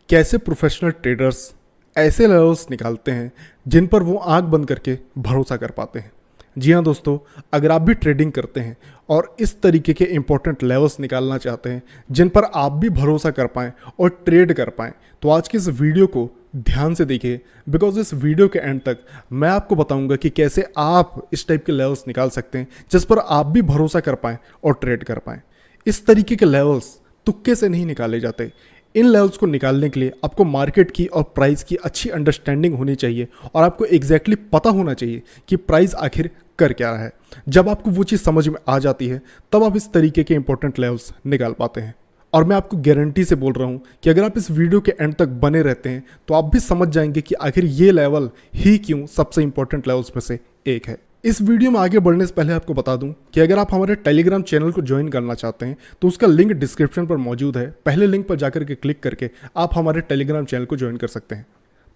कैसे professional traders ऐसे levels निकालते हैं जिन पर वो आंख बंद करके भरोसा कर पाते हैं। जी हाँ दोस्तों, अगर आप भी ट्रेडिंग करते हैं और इस तरीके के इंपॉर्टेंट लेवल्स निकालना चाहते हैं जिन पर आप भी भरोसा कर पाएँ और ट्रेड कर पाएँ, तो आज की इस वीडियो को ध्यान से देखिए, बिकॉज इस वीडियो के एंड तक मैं आपको बताऊंगा कि कैसे आप इस टाइप के लेवल्स निकाल सकते हैं जिस पर आप भी भरोसा कर पाएँ और ट्रेड कर पाएँ। इस तरीके के लेवल्स तुक्के से नहीं निकाले जाते। इन लेवल्स को निकालने के लिए आपको मार्केट की और प्राइस की अच्छी अंडरस्टैंडिंग होनी चाहिए और आपको एग्जैक्टली पता होना चाहिए कि प्राइस आखिर कर क्या रहा है। जब आपको वो चीज़ समझ में आ जाती है तब आप इस तरीके के इंपॉर्टेंट लेवल्स निकाल पाते हैं। और मैं आपको गारंटी से बोल रहा हूँ कि अगर आप इस वीडियो के एंड तक बने रहते हैं तो आप भी समझ जाएंगे कि आखिर ये लेवल ही क्यों सबसे इंपॉर्टेंट लेवल्स में से एक है। इस वीडियो में आगे बढ़ने से पहले आपको बता दूं कि अगर आप हमारे टेलीग्राम चैनल को ज्वाइन करना चाहते हैं तो उसका लिंक डिस्क्रिप्शन पर मौजूद है। पहले लिंक पर जाकर के क्लिक करके आप हमारे टेलीग्राम चैनल को ज्वाइन कर सकते हैं।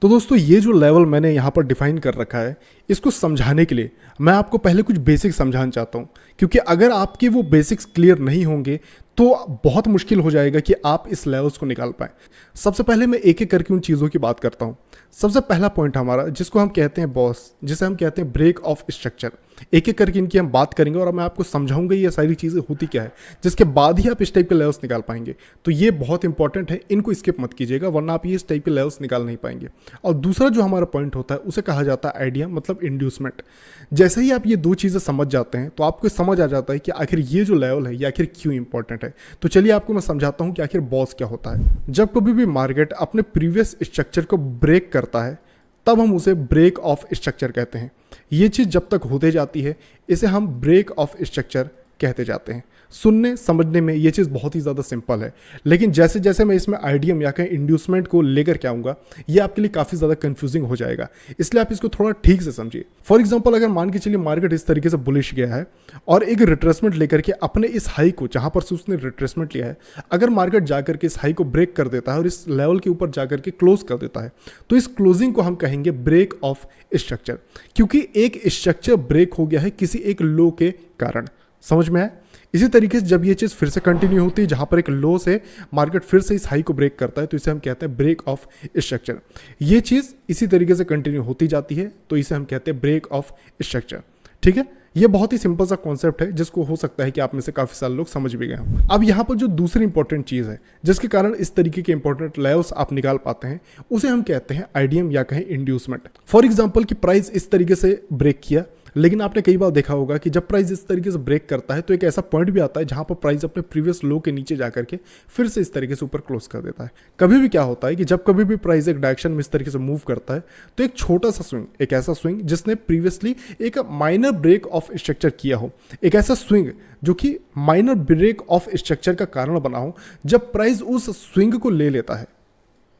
तो दोस्तों, ये जो लेवल मैंने यहाँ पर डिफाइन कर रखा है, इसको समझाने के लिए मैं आपको पहले कुछ बेसिक्स समझाना चाहता हूँ, क्योंकि अगर आपके वो बेसिक्स क्लियर नहीं होंगे तो बहुत मुश्किल हो जाएगा कि आप इस लेवल्स को निकाल पाएँ। सबसे पहले मैं एक एक करके उन चीज़ों की बात करता हूँ। सबसे पहला पॉइंट हमारा, जिसको हम कहते हैं बॉस, जिसे हम कहते हैं ब्रेक ऑफ स्ट्रक्चर, एक एक करके इनकी हम बात करेंगे और मैं आपको समझाऊंगा ये सारी चीज़ें होती क्या है, जिसके बाद ही आप इस टाइप के लेवल्स निकाल पाएंगे। तो ये बहुत इंपॉर्टेंट है, इनको स्किप मत कीजिएगा, वरना आप ये इस टाइप के लेवल्स निकाल नहीं पाएंगे। और दूसरा जो हमारा पॉइंट होता है उसे कहा जाता है आइडिया, मतलब इंड्यूसमेंट। जैसे ही आप ये दो चीज़ें समझ जाते हैं तो आपको समझ आ जाता है कि आखिर ये जो लेवल है ये आखिर क्यों इंपॉर्टेंट है। तो चलिए आपको मैं समझाता हूँ कि आखिर बॉस क्या होता है। जब कभी भी मार्केट अपने प्रीवियस स्ट्रक्चर को ब्रेक करता है तब हम उसे ब्रेक ऑफ स्ट्रक्चर कहते हैं। ये चीज़ जब तक होते जाती है इसे हम ब्रेक ऑफ स्ट्रक्चर कहते जाते हैं। सुनने समझने में ये चीज़ बहुत ही ज़्यादा सिंपल है, लेकिन जैसे जैसे मैं इसमें आइडियम या कहीं इंड्यूसमेंट को लेकर के आऊँगा ये आपके लिए काफ़ी ज़्यादा कंफ्यूजिंग हो जाएगा, इसलिए आप इसको थोड़ा ठीक से समझिए। फॉर एग्जांपल, अगर मान के चलिए मार्केट इस तरीके से बुलिश गया है और एक रिट्रेसमेंट लेकर के अपने इस हाई को, जहाँ पर से उसने रिट्रेसमेंट लिया है, अगर मार्केट जाकर के इस हाई को ब्रेक कर देता है और इस लेवल के ऊपर जाकर के क्लोज कर देता है, तो इस क्लोजिंग को हम कहेंगे ब्रेक ऑफ स्ट्रक्चर, क्योंकि एक स्ट्रक्चर ब्रेक हो गया है किसी एक लो के कारण। समझ में आया? इसी तरीके से जब ये चीज़ फिर से कंटिन्यू होती है, जहाँ पर एक लो से मार्केट फिर से इस हाई को ब्रेक करता है, तो इसे हम कहते हैं ब्रेक ऑफ स्ट्रक्चर। ये चीज़ इसी तरीके से कंटिन्यू होती जाती है, तो इसे हम कहते हैं ब्रेक ऑफ स्ट्रक्चर। ठीक है, ये बहुत ही सिंपल सा कॉन्सेप्ट है जिसको हो सकता है कि आप में से काफ़ी सारे लोग समझ भी गए हों। अब यहाँ पर जो दूसरी इंपॉर्टेंट चीज़ है जिसके कारण इस तरीके के इंपॉर्टेंट लेवल्स आप निकाल पाते हैं, उसे हम कहते हैं आइडियम या कहें इंड्यूसमेंट। फॉर एग्जाम्पल कि प्राइस इस तरीके से ब्रेक किया, लेकिन आपने कई बार देखा होगा कि जब प्राइस इस तरीके से ब्रेक करता है तो एक ऐसा पॉइंट भी आता है जहां पर प्राइस अपने प्रीवियस लो के नीचे जाकर के फिर से इस तरीके से ऊपर क्लोज कर देता है। कभी भी क्या होता है कि जब कभी भी प्राइस एक डायरेक्शन में इस तरीके से मूव करता है तो एक छोटा सा स्विंग, एक ऐसा स्विंग जिसने प्रीवियसली एक माइनर ब्रेक ऑफ स्ट्रक्चर किया हो, एक ऐसा स्विंग जो कि माइनर ब्रेक ऑफ स्ट्रक्चर का कारण बना हो, जब प्राइस उस स्विंग को ले लेता है,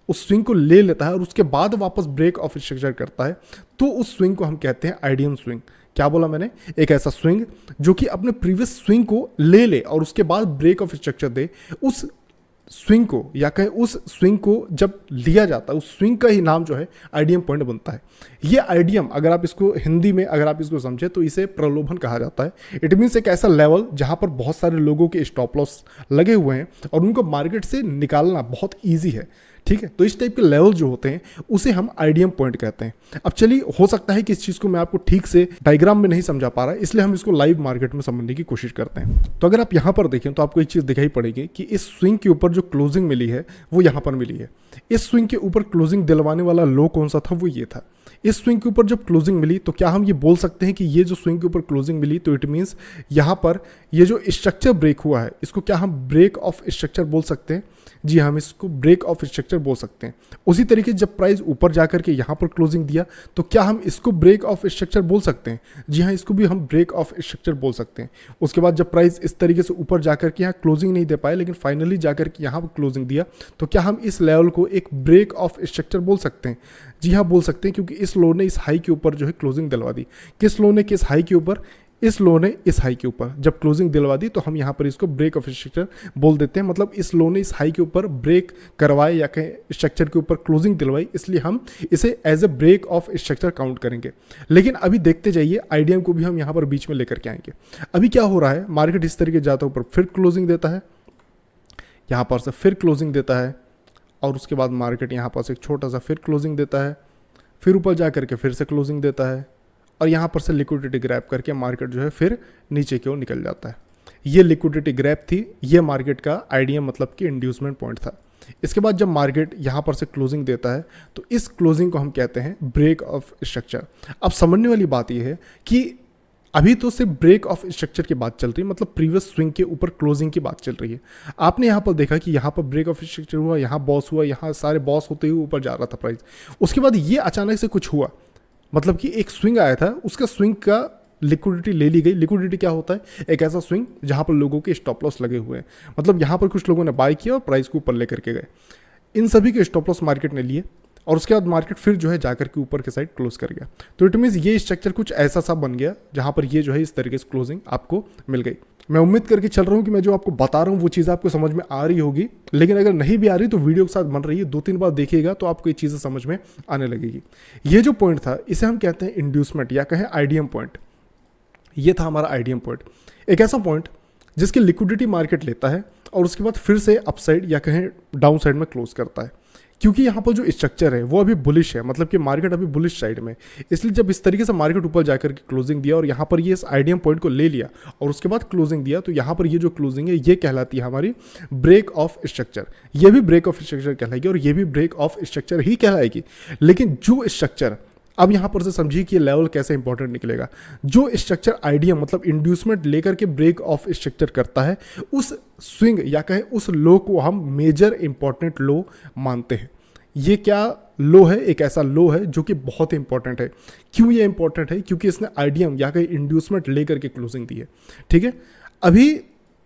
उस स्विंग को ले लेता है और उसके बाद वापस ब्रेक ऑफ स्ट्रक्चर करता है, तो उस स्विंग को हम कहते हैं आइडियम स्विंग। क्या बोला मैंने? एक ऐसा स्विंग जो कि अपने प्रीवियस स्विंग को ले और उसके बाद ब्रेक ऑफ स्ट्रक्चर दे। उस स्विंग को या कहें उस स्विंग को जब लिया जाता है, उस स्विंग का ही नाम जो है आइडियम पॉइंट बनता है। ये आइडियम, अगर आप इसको हिंदी में अगर आप इसको समझे तो इसे प्रलोभन कहा जाता है। इट मीन्स एक ऐसा लेवल जहां पर बहुत सारे लोगों के स्टॉप लॉस लगे हुए हैं और उनको मार्केट से निकालना बहुत ईजी है। ठीक है, तो इस टाइप के लेवल जो होते हैं उसे हम आइडियम पॉइंट कहते हैं। अब चलिए, हो सकता है कि इस चीज़ को मैं आपको ठीक से डायग्राम में नहीं समझा पा रहा, इसलिए हम इसको लाइव मार्केट में समझने की कोशिश करते हैं। तो अगर आप यहाँ पर देखें तो आपको एक चीज़ दिखाई पड़ेगी कि इस स्विंग के ऊपर जो क्लोजिंग मिली है वो यहाँ पर मिली है। इस स्विंग के ऊपर क्लोजिंग दिलवाने वाला लो कौन सा था? वो ये था। इस स्विंग के ऊपर जब क्लोजिंग मिली तो क्या हम ये बोल सकते हैं कि ये जो स्विंग के ऊपर क्लोजिंग मिली तो इट मीन्स यहाँ पर ये जो स्ट्रक्चर ब्रेक हुआ है इसको क्या हम ब्रेक ऑफ स्ट्रक्चर बोल सकते हैं? जी, हम इसको ब्रेक ऑफ स्ट्रक्चर बोल सकते हैं। उसी तरीके से जब प्राइस ऊपर जाकर के यहाँ पर क्लोजिंग दिया तो क्या हम इसको ब्रेक ऑफ स्ट्रक्चर बोल सकते हैं? जी हाँ, इसको भी हम ब्रेक ऑफ स्ट्रक्चर बोल सकते हैं। उसके बाद जब प्राइस इस तरीके से ऊपर जाकर के यहाँ क्लोजिंग नहीं दे पाए लेकिन फाइनली जाकर के यहाँ पर क्लोजिंग दिया, तो क्या हम इस लेवल को एक ब्रेक ऑफ स्ट्रक्चर बोल सकते हैं? जी हाँ, बोल सकते हैं, क्योंकि इस लो ने इस हाई के ऊपर जो है क्लोजिंग दिलवा दी। किस लो ने? किस हाई के ऊपर? इस लो ने इस हाई के ऊपर जब क्लोजिंग दिलवा दी तो हम यहाँ पर इसको ब्रेक ऑफ स्ट्रक्चर बोल देते हैं। मतलब इस लो ने इस हाई के ऊपर ब्रेक करवाए या कहें स्ट्रक्चर के ऊपर क्लोजिंग दिलवाई, इसलिए हम इसे as a break of structure count करेंगे। लेकिन अभी देखते जाइए, आइडियम को भी हम यहाँ पर बीच में लेकर के आएंगे। अभी क्या हो रहा है, मार्केट इस तरीके जाता है ऊपर, फिर क्लोजिंग देता है, यहाँ पर से फिर क्लोजिंग देता है, और उसके बाद मार्केट यहाँ पर से एक छोटा सा फिर क्लोजिंग देता है, फिर ऊपर जा करके फिर से क्लोजिंग देता है और यहाँ पर से लिक्विडिटी ग्रैब करके मार्केट जो है फिर नीचे की ओर निकल जाता है। ये लिक्विडिटी ग्रैब थी, ये मार्केट का आइडिया मतलब कि इंड्यूसमेंट पॉइंट था। इसके बाद जब मार्केट यहाँ पर से क्लोजिंग देता है तो इस क्लोजिंग को हम कहते हैं ब्रेक ऑफ स्ट्रक्चर। अब समझने वाली बात यह है कि अभी तो सिर्फ ब्रेक ऑफ स्ट्रक्चर की बात चल रही है, मतलब प्रीवियस स्विंग के ऊपर क्लोजिंग की बात चल रही है। आपने यहाँ पर देखा कि यहाँ पर ब्रेक ऑफ स्ट्रक्चर हुआ, यहाँ बॉस हुआ, यहाँ सारे बॉस होते हुए ऊपर जा रहा था प्राइस। उसके बाद ये अचानक से कुछ हुआ, मतलब कि एक स्विंग आया था, उसका स्विंग का लिक्विडिटी ले ली गई। लिक्विडिटी क्या होता है? एक ऐसा स्विंग जहाँ पर लोगों के स्टॉप लॉस लगे हुए हैं, मतलब यहाँ पर कुछ लोगों ने बाय किया और प्राइस को ऊपर लेकर के गए। इन सभी के स्टॉप लॉस मार्केट ने लिए और उसके बाद मार्केट फिर जो है जाकर के ऊपर के साइड क्लोज कर गया। तो इट मीन्स ये स्ट्रक्चर कुछ ऐसा सा बन गया जहाँ पर ये जो है इस तरीके से क्लोजिंग आपको मिल गई। मैं उम्मीद करके चल रहा हूँ कि मैं जो आपको बता रहा हूँ वो चीज़ आपको समझ में आ रही होगी, लेकिन अगर नहीं भी आ रही तो वीडियो के साथ बन रही है, 2-3 बार देखिएगा तो आपको ये चीज़ें समझ में आने लगेगी। ये जो पॉइंट था इसे हम कहते हैं इंड्यूसमेंट या कहें आइडियम पॉइंट। ये था हमारा आइडियम पॉइंट, एक ऐसा पॉइंट जिसकी लिक्विडिटी मार्केट लेता है और उसके बाद फिर से अपसाइड या कहें डाउन साइड में क्लोज करता है। क्योंकि यहाँ पर जो स्ट्रक्चर है वो अभी बुलिश है, मतलब कि मार्केट अभी बुलिश साइड में, इसलिए जब इस तरीके से मार्केट ऊपर जाकर के क्लोजिंग दिया और यहाँ पर ये इस आइडियम पॉइंट को ले लिया और उसके बाद क्लोजिंग दिया, तो यहाँ पर ये जो क्लोजिंग है ये कहलाती है हमारी ब्रेक ऑफ स्ट्रक्चर। ये भी ब्रेक ऑफ स्ट्रक्चर कहलाएगी और ये भी ब्रेक ऑफ स्ट्रक्चर ही कहलाएगी। लेकिन जो स्ट्रक्चर, अब यहाँ पर से समझिए कि लेवल कैसे इंपॉर्टेंट निकलेगा। जो स्ट्रक्चर आइडिया मतलब इंड्यूसमेंट लेकर के ब्रेक ऑफ स्ट्रक्चर करता है, उस स्विंग या कहें उस लो को हम मेजर इंपॉर्टेंट लो मानते हैं। ये क्या लो है? एक ऐसा लो है जो कि बहुत इंपॉर्टेंट है। क्यों ये इंपॉर्टेंट है? क्योंकि इसने आइडियम या कहीं इंड्यूसमेंट लेकर के क्लोजिंग दी है। ठीक है, अभी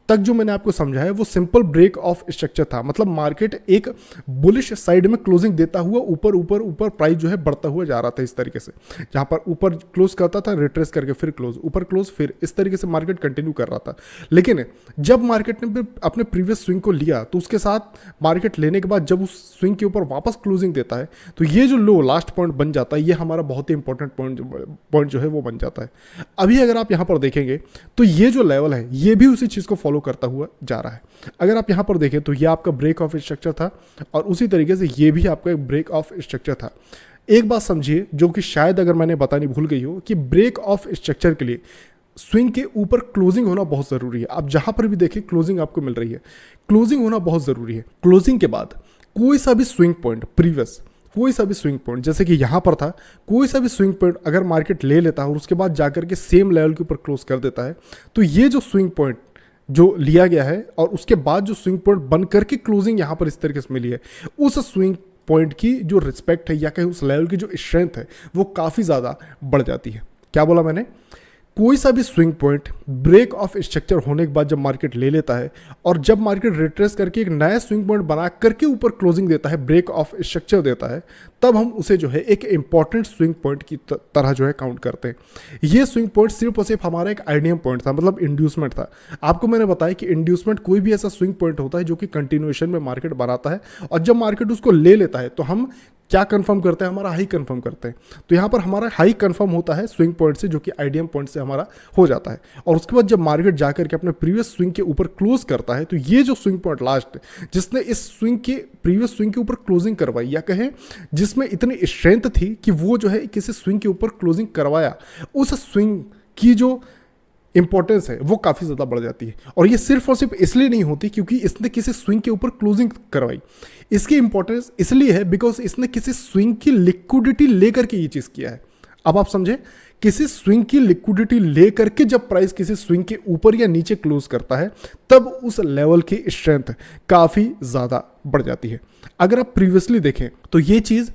तक जो मैंने आपको समझाया वो सिंपल ब्रेक ऑफ स्ट्रक्चर था, मतलब मार्केट एक बुलिश साइड में क्लोजिंग देता हुआ ऊपर ऊपर ऊपर प्राइस जो है बढ़ता हुआ जा रहा था इस तरीके से, जहां पर ऊपर क्लोज करता था, रिट्रेस करके फिर क्लोज, ऊपर क्लोज, फिर इस तरीके से मार्केट कंटिन्यू कर रहा था। लेकिन जब मार्केट ने अपने प्रीवियस स्विंग को लिया तो उसके साथ मार्केट लेने के बाद जब उस स्विंग के ऊपर वापस क्लोजिंग देता है तो ये जो लो लास्ट पॉइंट बन जाता है, ये हमारा बहुत ही इंपॉर्टेंट पॉइंट जो है वो बन जाता है। अभी अगर आप यहाँ पर देखेंगे तो ये जो लेवल है ये भी उसी चीज़ को फॉलो करता हुआ जा रहा है। अगर आप यहां पर देखें तो ये आपका ब्रेक ऑफ स्ट्रक्चर था और उसी तरीके से ये भी आपका ब्रेक ऑफ स्ट्रक्चर था। एक बात समझिए जो कि शायद अगर मैंने बतानी भूल गई हो, कि ब्रेक ऑफ स्ट्रक्चर के लिए स्विंग के ऊपर क्लोजिंग होना बहुत जरूरी है। आप जहां पर भी देखें क्लोजिंग आपको मिल रही है, क्लोजिंग होना बहुत जरूरी है। क्लोजिंग के बाद कोई सा भी स्विंग पॉइंट, प्रीवियस कोई सा भी स्विंग पॉइंट, जैसे कि यहाँ पर था, कोई सा भी स्विंग पॉइंट अगर मार्केट ले लेता है और उसके बाद जाकर के सेम लेवल के ऊपर क्लोज कर देता है, तो ये जो स्विंग पॉइंट जो लिया गया है और उसके बाद जो स्विंग पॉइंट बन करके क्लोजिंग यहाँ पर इस तरीके से मिली है, उस स्विंग पॉइंट की जो रिस्पेक्ट है या कहीं उस लेवल की जो स्ट्रेंथ है वो काफ़ी ज़्यादा बढ़ जाती है। क्या बोला मैंने? कोई सा भी swing point break of structure होने के बाद जब मार्केट ले लेता है और जब मार्केट रिट्रेस करके एक नया स्विंग पॉइंट बना करके ऊपर क्लोजिंग देता है, ब्रेक ऑफ स्ट्रक्चर देता है, तब हम उसे जो है एक इंपॉर्टेंट स्विंग पॉइंट की तरह जो है काउंट करते हैं। ये स्विंग पॉइंट सिर्फ और सिर्फ हमारा एक आइडियम पॉइंट था, मतलब इंड्यूसमेंट था। आपको मैंने बताया कि इंड्यूसमेंट कोई भी ऐसा स्विंग पॉइंट होता है जो कि कंटिन्यूएशन में मार्केट बनाता है और जब मार्केट उसको ले लेता है तो हम क्या कंफर्म करते हैं? हमारा हाई कंफर्म करते हैं। तो यहाँ पर हमारा हाई कंफर्म होता है स्विंग पॉइंट से, जो कि आइडियम पॉइंट से हमारा हो जाता है। और उसके बाद जब मार्केट जाकर के अपने प्रीवियस स्विंग के ऊपर क्लोज करता है तो ये जो स्विंग पॉइंट लास्ट जिसने इस स्विंग के प्रीवियस स्विंग के ऊपर क्लोजिंग करवाई या कहें जिसमें इतनी स्ट्रेंथ थी कि वो जो है किसी स्विंग के ऊपर क्लोजिंग करवाया, उस स्विंग की जो इंपॉर्टेंस है वो काफ़ी ज़्यादा बढ़ जाती है। और ये सिर्फ और सिर्फ इसलिए नहीं होती क्योंकि इसने किसी स्विंग के ऊपर क्लोजिंग करवाई, इसकी इंपॉर्टेंस इसलिए है बिकॉज इसने किसी स्विंग की लिक्विडिटी लेकर के ये चीज़ किया है। अब आप समझे, किसी स्विंग की लिक्विडिटी लेकर के जब प्राइस किसी स्विंग के ऊपर या नीचे क्लोज करता है तब उस लेवल की स्ट्रेंथ काफ़ी ज़्यादा बढ़ जाती है। अगर आप प्रीवियसली देखें तो ये चीज़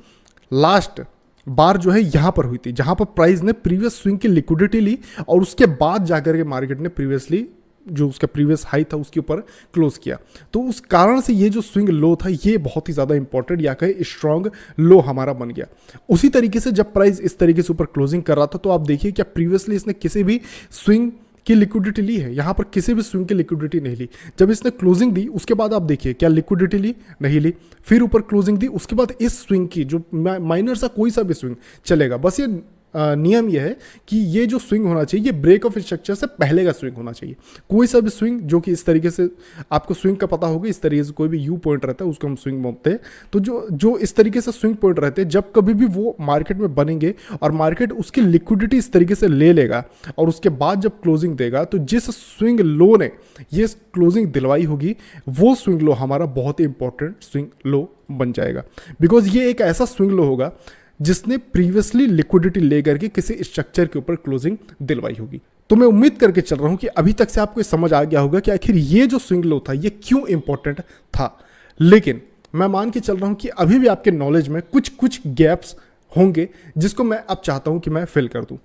लास्ट बार जो है यहां पर हुई थी, जहां पर प्राइस ने प्रीवियस स्विंग की लिक्विडिटी ली और उसके बाद जाकर के मार्केट ने प्रीवियसली जो उसका प्रीवियस हाई था उसके ऊपर क्लोज किया। तो उस कारण से ये जो स्विंग लो था ये बहुत ही ज़्यादा इंपॉर्टेंट या कहे स्ट्रॉन्ग लो हमारा बन गया। उसी तरीके से जब प्राइस इस तरीके से ऊपर क्लोजिंग कर रहा था तो आप देखिए क्या प्रीवियसली इसने किसी भी स्विंग की लिक्विडिटी ली है? यहाँ पर किसी भी स्विंग की लिक्विडिटी नहीं ली। जब इसने क्लोजिंग दी उसके बाद आप देखिए क्या लिक्विडिटी ली? नहीं ली। फिर ऊपर क्लोजिंग दी, उसके बाद इस स्विंग की जो माइनर सा कोई सा भी स्विंग चलेगा, बस ये नियम यह है कि ये जो स्विंग होना चाहिए ये ब्रेक ऑफ स्ट्रक्चर से पहले का स्विंग होना चाहिए। कोई सा भी स्विंग जो कि इस तरीके से, आपको स्विंग का पता होगा, इस तरीके से कोई भी यू पॉइंट रहता है उसको हम स्विंग बोलते हैं। तो जो इस तरीके से स्विंग पॉइंट रहते हैं, जब कभी भी वो मार्केट में बनेंगे और मार्केट उसकी लिक्विडिटी इस तरीके से ले लेगा और उसके बाद जब क्लोजिंग देगा, तो जिस स्विंग लो ने ये क्लोजिंग दिलवाई होगी वो स्विंग लो हमारा बहुत ही इंपॉर्टेंट स्विंग लो बन जाएगा। बिकॉज ये एक ऐसा स्विंग लो होगा जिसने प्रीवियसली लिक्विडिटी लेकर के किसी स्ट्रक्चर के ऊपर क्लोजिंग दिलवाई होगी। तो मैं उम्मीद करके चल रहा हूं कि अभी तक से आपको समझ आ गया होगा कि आखिर ये जो स्विंग लो था ये क्यों इंपॉर्टेंट था। लेकिन मैं मान के चल रहा हूं कि अभी भी आपके नॉलेज में कुछ कुछ गैप्स होंगे जिसको मैं अब चाहता हूं कि मैं फिल कर दूं,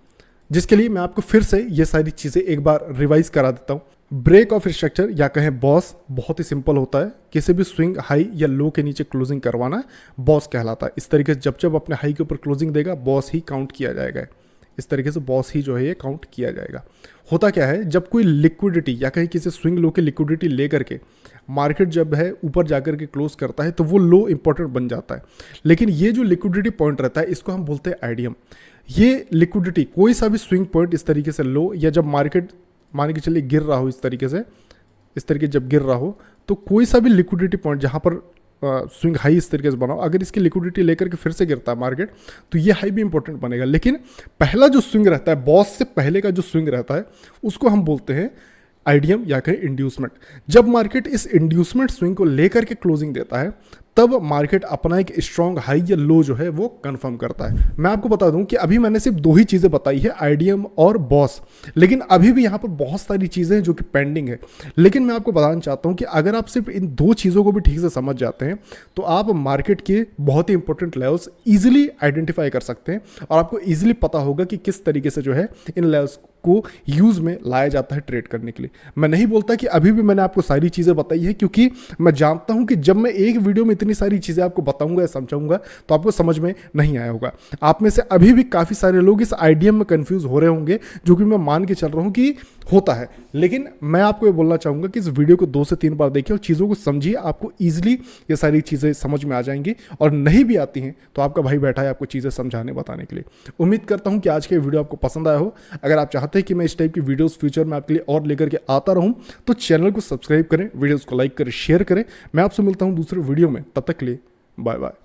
जिसके लिए मैं आपको फिर से ये सारी चीज़ें एक बार रिवाइज करा देता हूं। ब्रेक ऑफ स्ट्रक्चर या कहें बॉस बहुत ही सिंपल होता है। किसी भी स्विंग हाई या लो के नीचे क्लोजिंग करवाना बॉस कहलाता है। इस तरीके से जब जब अपने हाई के ऊपर क्लोजिंग देगा बॉस ही काउंट किया जाएगा। इस तरीके से बॉस ही जो है ये काउंट किया जाएगा। होता क्या है, जब कोई लिक्विडिटी या कहीं किसी स्विंग लो की लिक्विडिटी ले करके मार्केट जब है ऊपर जाकर के क्लोज करता है तो वो लो इंपॉर्टेंट बन जाता है। लेकिन ये जो लिक्विडिटी पॉइंट रहता है इसको हम बोलते हैं आइडियम। ये लिक्विडिटी कोई सा भी स्विंग पॉइंट इस तरीके से लो, या जब मार्केट मान के चलिए गिर रहा हो इस तरीके से, इस तरीके जब गिर रहा हो तो कोई सा भी लिक्विडिटी पॉइंट जहाँ पर स्विंग हाई इस तरीके से बनाओ, अगर इसकी लिक्विडिटी लेकर के फिर से गिरता है मार्केट तो ये हाई भी इंपॉर्टेंट बनेगा। लेकिन पहला जो स्विंग रहता है, बॉस से पहले का जो स्विंग रहता है उसको हम बोलते हैं आइडियम या कहें इंड्यूसमेंट। जब मार्केट इस इंड्यूसमेंट स्विंग को लेकर के क्लोजिंग देता है तब मार्केट अपना एक स्ट्रॉन्ग हाई या लो जो है वो कंफर्म करता है। मैं आपको बता दूं कि अभी मैंने सिर्फ दो ही चीज़ें बताई है, आइडियम और बॉस, लेकिन अभी भी यहाँ पर बहुत सारी चीज़ें हैं जो कि पेंडिंग है। लेकिन मैं आपको बताना चाहता हूँ कि अगर आप सिर्फ इन दो चीज़ों को भी ठीक से समझ जाते हैं तो आप मार्केट के बहुत ही इंपॉर्टेंट लेवल्स ईजिली आइडेंटिफाई कर सकते हैं और आपको ईजिली पता होगा कि किस तरीके से जो है इन लेवल्स को यूज़ में लाया जाता है ट्रेड करने के लिए। मैं नहीं बोलता कि अभी भी मैंने आपको सारी चीज़ें बताई है, क्योंकि मैं जानता हूं कि जब मैं एक वीडियो में इतनी सारी चीज़ें आपको बताऊंगा या समझाऊंगा तो आपको समझ में नहीं आया होगा। आप में से अभी भी काफ़ी सारे लोग इस आइडियम में कंफ्यूज हो रहे होंगे, जो कि मैं मान के चल रहा हूं कि होता है। लेकिन मैं आपको ये बोलना चाहूँगा कि इस वीडियो को 2 से 3 बार देखिए और चीज़ों को समझिए, आपको ईजिली ये सारी चीज़ें समझ में आ जाएंगी। और नहीं भी आती हैं तो आपका भाई बैठा है आपको चीज़ें समझाने बताने के लिए। उम्मीद करता हूँ कि आज के वीडियो आपको पसंद आया हो। अगर आप चाहते हैं कि मैं इस टाइप की वीडियोस फ्यूचर में आपके लिए और लेकर के आता रहूँ तो चैनल को सब्सक्राइब करें, वीडियोज़ को लाइक करें, शेयर करें। मैं आपसे मिलता हूँ दूसरे वीडियो में, तब तक के लिए बाय बाय।